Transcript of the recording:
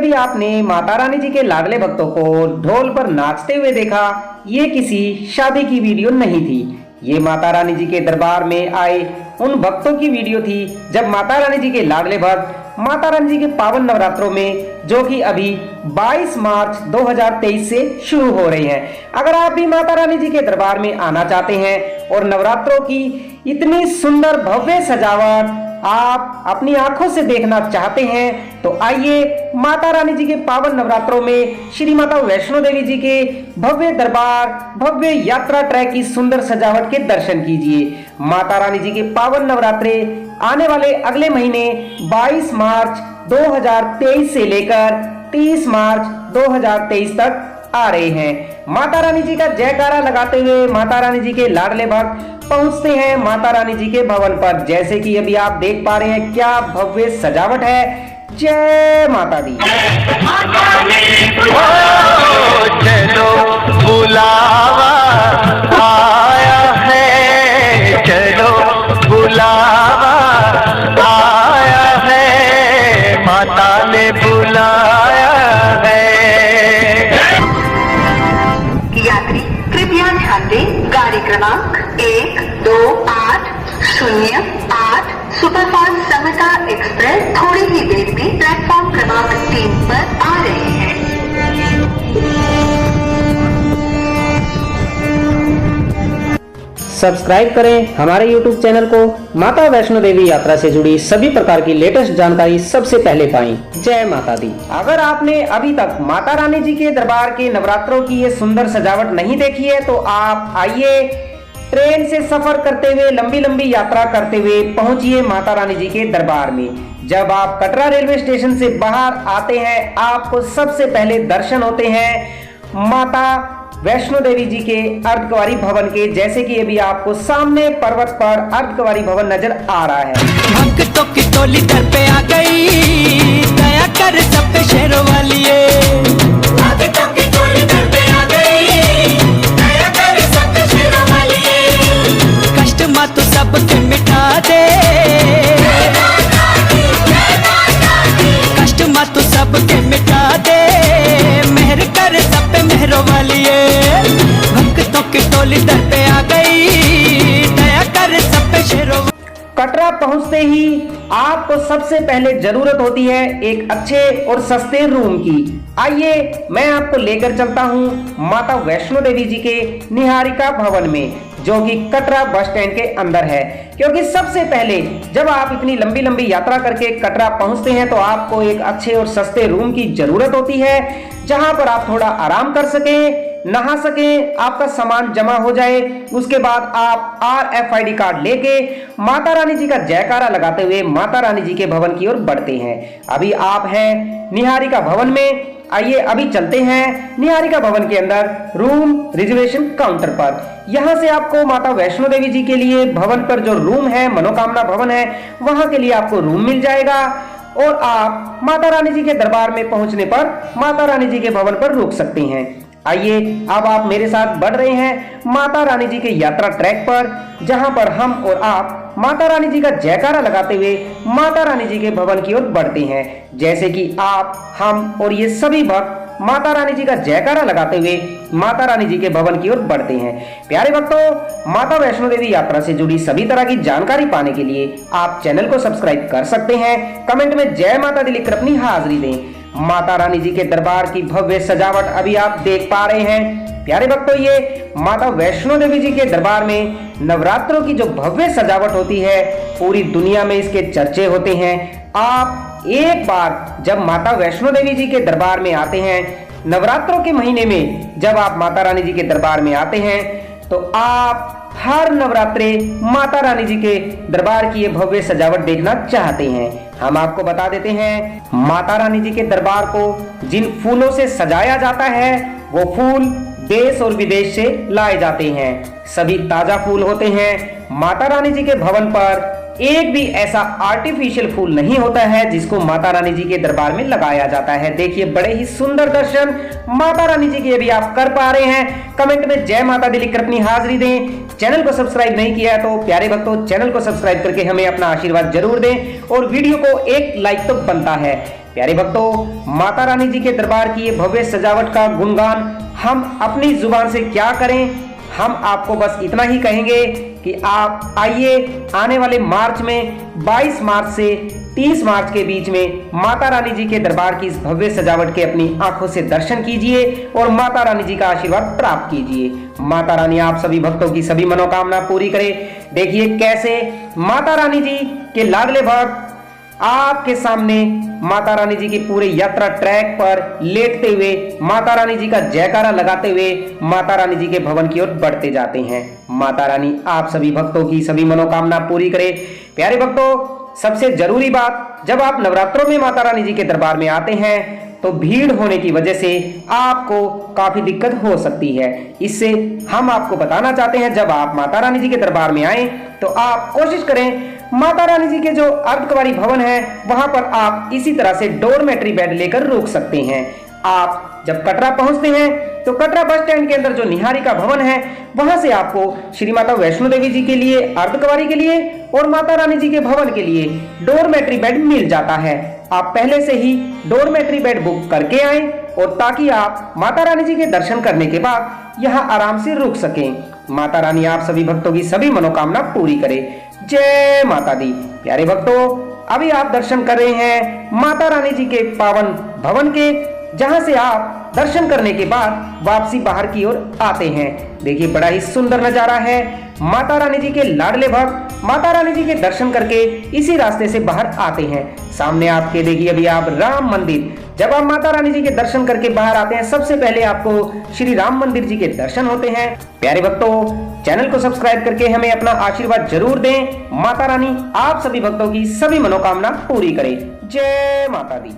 भी आपने माता रानी जी के लाडले भक्तों को ढोल पर नाचते हुए देखा, ये किसी शादी की वीडियो नहीं थी। ये माता रानी जी के दरबार में आए उन भक्तों की वीडियो थी जब माता रानी जी के लाडले भक्त माता रानी जी के पावन नवरात्रों में, जो कि अभी 22 मार्च 2023 से शुरू हो रहे हैं। अगर आप भी माता रानी जी के दरबार में आना चाहते हैं और नवरात्रों की इतनी सुंदर भव्य सजावट आप अपनी आंखों से देखना चाहते हैं तो आइए माता रानी जी के पावन नवरात्रों में श्री माता वैष्णो देवी जी के भव्य दरबार, भव्य यात्रा ट्रैक की सुंदर सजावट के दर्शन कीजिए। माता रानी जी के पावन नवरात्रे आने वाले अगले महीने 22 मार्च 2023 से लेकर 30 मार्च 2023 तक आ रहे हैं। माता रानी जी का जयकारा लगाते हुए माता रानी जी के लाडले भक्त पहुंचते हैं माता रानी जी के भवन पर। जैसे कि अभी आप देख पा रहे हैं क्या भव्य सजावट है। जय माता दी। चलो बुलावा आया है, चलो बुलावा आया है, माता ने बुलाया है। यात्री कृपया ध्यान दें, गाड़ी क्रमांक 128008 सुपरफास्ट समता एक्सप्रेस थोड़ी ही देर में प्लेटफॉर्म क्रमांक 3 पर आ रहे हैं। सब्सक्राइब करें हमारे YouTube चैनल को। माता वैष्णो देवी यात्रा से जुड़ी सभी प्रकार की लेटेस्ट जानकारी सबसे पहले पाएं। जय माता दी। अगर आपने अभी तक माता रानी जी के दरबार के नवरात्रों की ये सुंदर सजावट नहीं देखी है तो आप आइए, ट्रेन से सफर करते हुए लंबी लंबी यात्रा करते हुए पहुंचिए माता रानी जी के दरबार में। जब आप कटरा रेलवे स्टेशन से बाहर आते हैं आपको सबसे पहले दर्शन होते हैं माता वैष्णो देवी जी के अर्धकुंवारी भवन के। जैसे कि अभी आपको सामने पर्वत पर अर्धकुंवारी भवन नजर आ रहा है। भक्तों की टोली दर पे आ गई, दया कर सब पे शेरों वाली भक्तों की टोली दर पे आ गई, दया कर सब पे शेरों वाली कष्ट मत तो सबके मिटा दे, कष्ट मत तो सबके मिटा दे, मेहर कर सब पे मेहरों वाली भक्तों की टोली दर पे आ गई, दया कर सब पे शेरों। कटरा पहुंचते ही आपको सबसे पहले जरूरत होती है एक अच्छे और सस्ते रूम की। आइए मैं आपको लेकर चलता हूं माता वैष्णो देवी जी के निहारिका भवन में, जो कि कटरा बस स्टैंड के अंदर है। क्योंकि सबसे पहले जब आप इतनी लंबी लंबी यात्रा करके कटरा पहुंचते हैं तो आपको एक अच्छे और सस्ते रूम की जरूरत होती है, जहां पर आप थोड़ा आराम कर सकें, नहा सकें, आपका सामान जमा हो जाए। उसके बाद आप RFID कार्ड लेके माता रानी जी का जयकारा लगाते हुए माता रानी जी के भवन की ओर बढ़ते हैं। अभी आप हैं निहारिका भवन में। आइए अभी चलते हैं निहारिका भवन के अंदर रूम रिजर्वेशन काउंटर पर। यहां से आपको माता वैष्णो देवी जी के लिए भवन पर जो रूम है, मनोकामना भवन है, वहां के लिए आपको रूम मिल जाएगा और आप माता रानी जी के दरबार में पहुंचने पर माता रानी जी के भवन पर रुक सकते हैं। आइए अब आप मेरे साथ बढ़ रहे हैं माता रानी जी के यात्रा ट्रैक पर, जहां पर हम और आप माता रानी जी का जयकारा लगाते हुए माता रानी जी के भवन की ओर बढ़ते हैं। जैसे कि आप, हम और ये सभी भक्त माता रानी जी का जयकारा लगाते हुए माता रानी जी के भवन की ओर बढ़ते हैं। प्यारे भक्तों, माता वैष्णो देवी यात्रा से जुड़ी सभी तरह की जानकारी पाने के लिए आप चैनल को सब्सक्राइब कर सकते हैं। कमेंट में जय माता दी लिखकर अपनी हाजिरी दें। माता रानी जी के दरबार की भव्य सजावट अभी आप देख पा रहे हैं। प्यारे भक्तों, ये माता वैष्णो देवी जी के दरबार में नवरात्रों की जो भव्य सजावट होती है, पूरी दुनिया में इसके चर्चे होते हैं। आप एक बार जब माता वैष्णो देवी जी के दरबार में आते हैं, नवरात्रों के महीने में जब आप माता रानी जी के दरबार में आते हैं तो आप हर नवरात्रे माता रानी जी के दरबार की ये भव्य सजावट देखना चाहते हैं। हम आपको बता देते हैं माता रानी जी के दरबार को जिन फूलों से सजाया जाता है वो फूल देश और विदेश से लाए जाते हैं। सभी ताजा फूल होते हैं। माता रानी जी के भवन पर एक भी ऐसा आर्टिफिशियल फूल नहीं होता है जिसको माता रानी जी के दरबार में लगाया जाता है। देखिए बड़े ही सुंदर दर्शन माता रानी जी के अभी आप कर पा रहे हैं। कमेंट में जय माता दी लिखकर अपनी हाजिरी दें। चैनल को सब्सक्राइब नहीं किया है तो प्यारे भक्तों चैनल को सब्सक्राइब करके हमें अपना आशीर्वाद जरूर दें और वीडियो को एक लाइक तो बनता है। प्यारे भक्तों, माता रानी जी के दरबार की ये भव्य सजावट का गुणगान हम अपनी जुबान से क्या करें। हम आपको बस इतना ही कहेंगे कि आप आइए, आने वाले मार्च में 22 मार्च से 30 मार्च के बीच में माता रानी जी के दरबार की इस भव्य सजावट के अपनी आंखों से दर्शन कीजिए और माता रानी जी का आशीर्वाद प्राप्त कीजिए। माता रानी आप सभी भक्तों की सभी मनोकामना पूरी करे। देखिए कैसे माता रानी जी के लाडले भक्त आपके सामने माता रानी जी की पूरे यात्रा ट्रैक पर लेटते हुए माता रानी जी का जयकारा लगाते हुए माता रानी जी के भवन की ओर बढ़ते जाते हैं। माता रानी आप सभी भक्तों की सभी मनोकामना पूरी करे। प्यारे भक्तों, सबसे जरूरी बात, जब आप नवरात्रों में माता रानी जी के दरबार में आते हैं तो भीड़ होने की वजह से आपको काफी दिक्कत हो सकती है। इससे हम आपको बताना चाहते हैं, जब आप माता रानी जी के दरबार में आए तो आप कोशिश करें माता रानी जी के जो अर्धकुंवारी भवन है वहां पर आप इसी तरह से डोरमेट्री बेड लेकर रुक सकते हैं। आप जब कटरा पहुंचते हैं तो कटरा बस स्टैंड के अंदर जो निहारिका भवन है वहां से आपको श्री माता वैष्णो देवी जी के लिए, अर्धकुंवारी के लिए और माता रानी जी के भवन के लिए डोरमेट्री बेड मिल जाता है। आप पहले से ही डोरमेट्री बेड बुक करके आए और ताकि आप माता रानी जी के दर्शन करने के बाद यहाँ आराम से रुक सकें। माता रानी आप सभी भक्तों की सभी मनोकामना पूरी करे। जय माता दी। प्यारे भक्तों, अभी आप दर्शन कर रहे हैं माता रानी जी के पावन भवन के, जहां से आप दर्शन करने के बाद वापसी बाहर की ओर आते हैं। देखिए बड़ा ही सुंदर नजारा है। माता रानी जी के लाडले भक्त माता रानी जी के दर्शन करके इसी रास्ते से बाहर आते हैं। सामने आपके देखिए अभी आप राम मंदिर, जब आप माता रानी जी के दर्शन करके बाहर आते हैं सबसे पहले आपको श्री राम मंदिर जी के दर्शन होते हैं। प्यारे भक्तों, चैनल को सब्सक्राइब करके हमें अपना आशीर्वाद जरूर दें। माता रानी आप सभी भक्तों की सभी मनोकामना पूरी करे। जय माता दी।